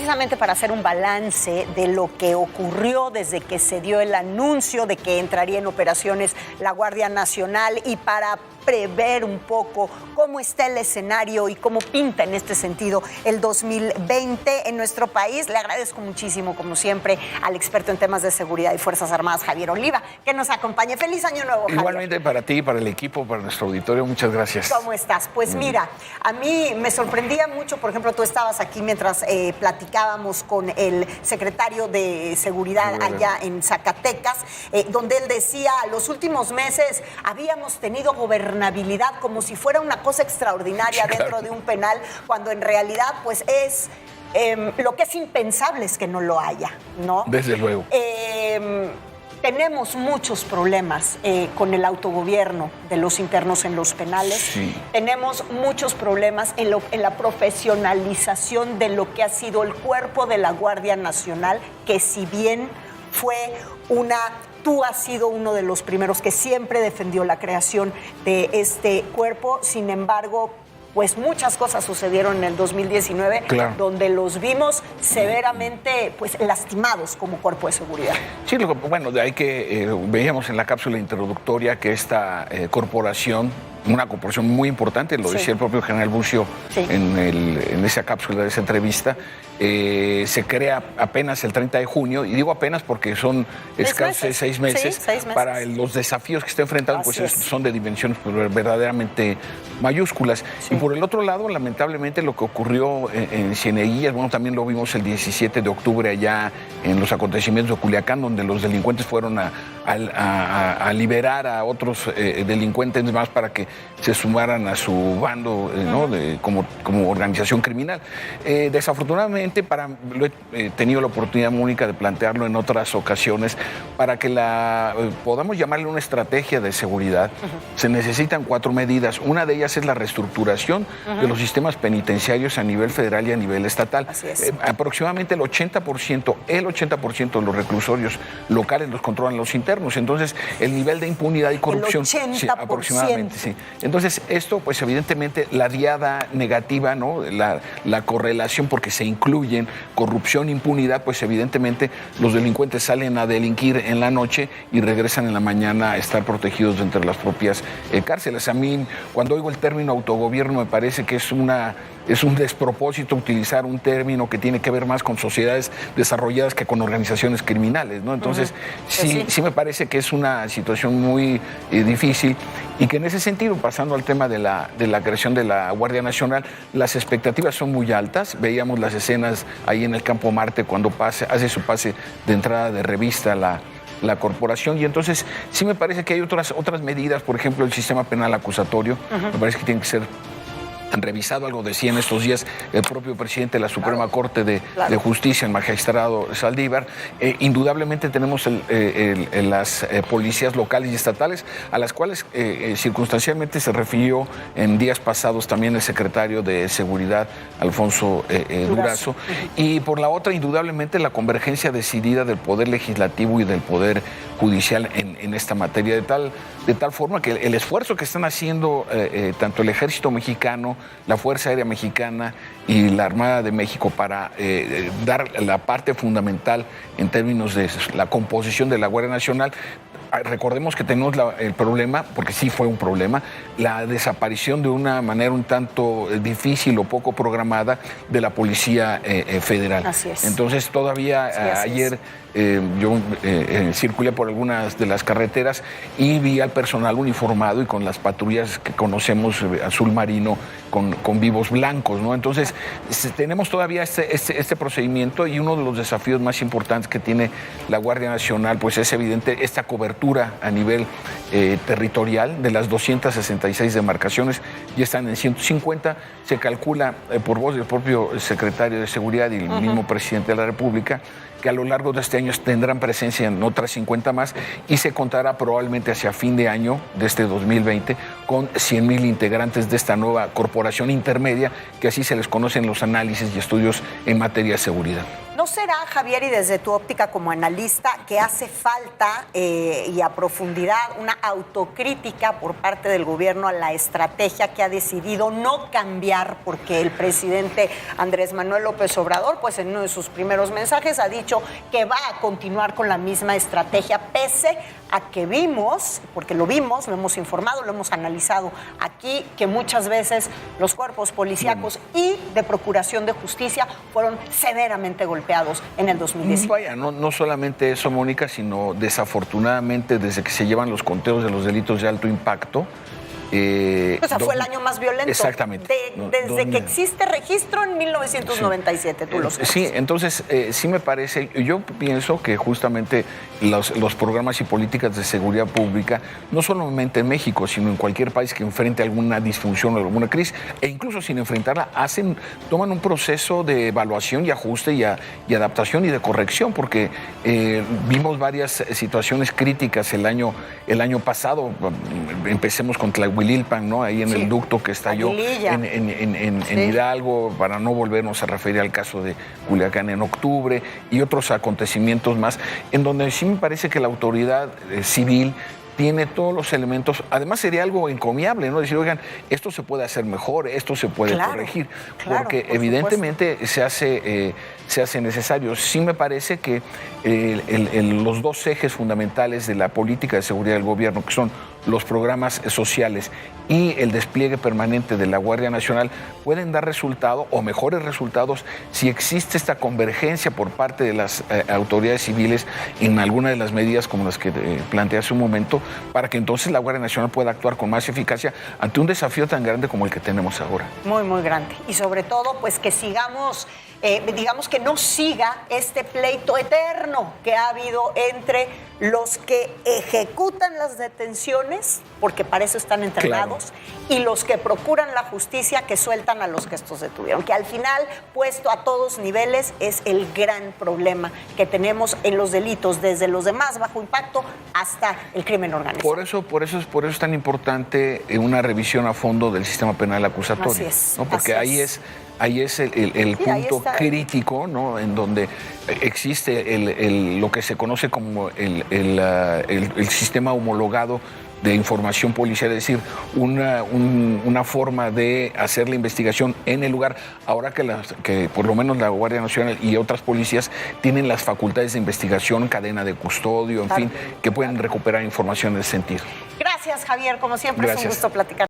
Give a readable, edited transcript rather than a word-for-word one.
precisamente para hacer un balance de lo que ocurrió desde que se dio el anuncio de que entraría en operaciones la Guardia Nacional y para prever un poco cómo está el escenario y cómo pinta en este sentido el 2020 en nuestro país. Le agradezco muchísimo, como siempre, al experto en temas de seguridad y Fuerzas Armadas, Javier Oliva, que nos acompañe. ¡Feliz Año Nuevo, Javier! Igualmente para ti, para el equipo, para nuestro auditorio, muchas gracias. ¿Cómo estás? Pues mira, a mí me sorprendía mucho, por ejemplo, tú estabas aquí mientras platicábamos con el secretario de Seguridad allá en Zacatecas, donde él decía, los últimos meses habíamos tenido gobernabilidad como si fuera una cosa extraordinaria dentro de un penal, cuando en realidad pues es lo que es impensable es que no lo haya, ¿no? Desde luego. Tenemos muchos problemas con el autogobierno de los internos en los penales. Sí. Tenemos muchos problemas en la profesionalización de lo que ha sido el cuerpo de la Guardia Nacional, que si bien fue tú has sido uno de los primeros que siempre defendió la creación de este cuerpo. Sin embargo, pues muchas cosas sucedieron en el 2019, claro, donde los vimos severamente pues lastimados como cuerpo de seguridad. Sí, bueno, de ahí que veíamos en la cápsula introductoria que esta corporación, una corporación muy importante, lo decía el propio general Bucio en esa cápsula de esa entrevista, se crea apenas el 30 de junio, y digo apenas porque son escasos 6 meses, sí, 6 meses. Para los desafíos que está enfrentando, pues son de dimensiones verdaderamente mayúsculas. Sí. Y por el otro lado, lamentablemente, lo que ocurrió en Cieneguillas, bueno, también lo vimos el 17 de octubre allá en los acontecimientos de Culiacán, donde los delincuentes fueron a liberar a otros delincuentes más para que se sumaran a su bando, ¿no? como organización criminal. Desafortunadamente, lo he tenido la oportunidad, Mónica, de plantearlo en otras ocasiones, para que podamos llamarle una estrategia de seguridad, se necesitan 4 medidas. Una de ellas es la reestructuración de los sistemas penitenciarios a nivel federal y a nivel estatal. Aproximadamente el 80% de los reclusorios locales los controlan los internos. Entonces, el nivel de impunidad y corrupción... El 80%. Sí, aproximadamente, sí. Entonces, esto, pues evidentemente, la diada negativa, ¿no? La correlación, porque se incluyen corrupción, impunidad, pues evidentemente los delincuentes salen a delinquir en la noche y regresan en la mañana a estar protegidos entre las propias cárceles. A mí, cuando oigo el término autogobierno, me parece que es un despropósito utilizar un término que tiene que ver más con sociedades desarrolladas que con organizaciones criminales, ¿no? Entonces, sí me parece que es una situación muy difícil, y que en ese sentido, pasando al tema de la creación de la Guardia Nacional, las expectativas son muy altas. Veíamos las escenas ahí en el Campo Marte cuando hace su pase de entrada de revista la corporación, y entonces sí me parece que hay otras medidas, por ejemplo, el sistema penal acusatorio, me parece que tiene que ser revisado. Algo decía en estos días el propio presidente de la Suprema Corte de Justicia, el magistrado Saldívar. Indudablemente tenemos las policías locales y estatales, a las cuales circunstancialmente se refirió en días pasados también el secretario de Seguridad, Alfonso Durazo. Y por la otra, indudablemente, la convergencia decidida del Poder Legislativo y del Poder Judicial en esta materia, de tal forma que el esfuerzo que están haciendo tanto el Ejército Mexicano, la Fuerza Aérea Mexicana y la Armada de México para dar la parte fundamental en términos de la composición de la Guardia Nacional. Recordemos que tenemos el problema, porque sí fue un problema, la desaparición de una manera un tanto difícil o poco programada de la Policía Federal. Así es. Entonces todavía ayer yo circulé por algunas de las carreteras y vi al personal uniformado y con las patrullas que conocemos, azul marino, con vivos blancos, ¿no? Entonces tenemos todavía este procedimiento, y uno de los desafíos más importantes que tiene la Guardia Nacional pues es evidente esta cobertura a nivel territorial. De las 266 demarcaciones ya están en 150, se calcula por voz del propio secretario de Seguridad y el mismo presidente de la República que a lo largo de este año tendrán presencia en otras 50 más, y se contará probablemente hacia fin de año de este 2020 con 100,000 integrantes de esta nueva corporación intermedia, que así se les conocen los análisis y estudios en materia de seguridad. ¿No será, Javier, y desde tu óptica como analista, que hace falta y a profundidad una autocrítica por parte del gobierno a la estrategia que ha decidido no cambiar, porque el presidente Andrés Manuel López Obrador, pues en uno de sus primeros mensajes ha dicho que va a continuar con la misma estrategia, pese a que vimos, porque lo vimos, lo hemos informado, lo hemos analizado aquí, que muchas veces los cuerpos policíacos y de procuración de justicia fueron severamente golpeados en el 2019. Vaya, no solamente eso, Mónica, sino desafortunadamente desde que se llevan los conteos de los delitos de alto impacto. O sea, fue el año más violento. Exactamente. Desde que existe registro en 1997, sí. Tú lo sabes. Sí, entonces sí me parece, yo pienso que justamente los programas y políticas de seguridad pública, no solamente en México, sino en cualquier país que enfrente alguna disfunción o alguna crisis, e incluso sin enfrentarla, toman un proceso de evaluación y ajuste y adaptación y de corrección, porque vimos varias situaciones críticas el año pasado. Empecemos con Tlahuililpan, ¿no? Ahí en el ducto que estalló en Hidalgo, para no volvernos a referir al caso de Culiacán en octubre, y otros acontecimientos más, en donde sí me parece que la autoridad civil tiene todos los elementos. Además sería algo encomiable, ¿no? Decir, oigan, esto se puede hacer mejor, esto se puede corregir, porque evidentemente se hace necesario. Sí me parece que los dos ejes fundamentales de la política de seguridad del gobierno, que son los programas sociales y el despliegue permanente de la Guardia Nacional, pueden dar resultado o mejores resultados si existe esta convergencia por parte de las autoridades civiles en alguna de las medidas como las que planteé hace un momento, para que entonces la Guardia Nacional pueda actuar con más eficacia ante un desafío tan grande como el que tenemos ahora. Muy, muy grande. Y sobre todo, pues que sigamos, digamos que no siga este pleito eterno que ha habido entre los que ejecutan las detenciones, porque para eso están entrenados, y los que procuran la justicia, que sueltan a los que estos detuvieron, que al final, puesto a todos niveles, es el gran problema que tenemos en los delitos, desde los de más bajo impacto hasta el crimen organizado. Por eso es tan importante una revisión a fondo del sistema penal acusatorio. Así es, ¿no? Porque ahí es el punto crítico, ¿no? En donde existe lo que se conoce como el sistema homologado de información policial, es decir, una forma de hacer la investigación en el lugar, ahora que por lo menos la Guardia Nacional y otras policías tienen las facultades de investigación, cadena de custodio, en fin, que pueden recuperar información en ese sentido. Gracias, Javier, como siempre. Gracias. Es un gusto platicar.